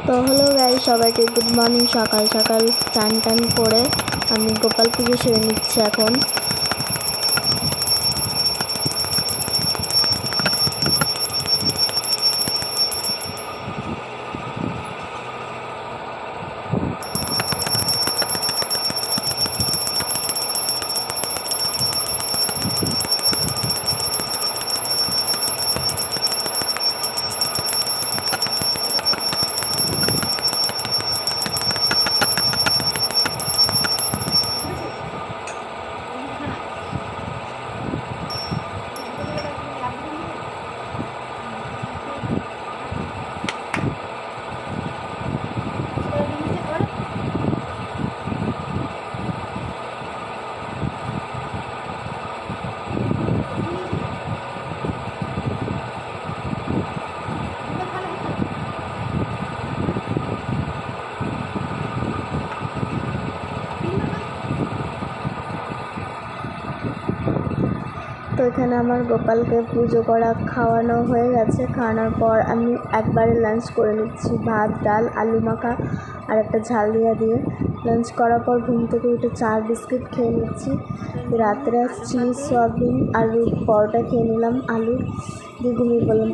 তো hello guys, সবাইকে good morning. সকাল সকাল চান টান করে আমি গোপাল পুজো সেরে নিচ্ছি এখন। তো এখানে আমার গোপালকে পুজো করা খাওয়ানো হয়ে গেছে। খাওয়ানোর পর আমি একবারে লাঞ্চ করে নিচ্ছি, ভাত ডাল আলু মাখা আর একটা ঝাল দিয়ে। লাঞ্চ করার পর ঘুম থেকে উঠে চা বিস্কিট খেয়ে নিচ্ছি। রাত্রে চিজ সয়াবিন আলু পরোটা খেয়ে নিলাম, আলু দিয়ে ঘুমিয়ে পড়লাম।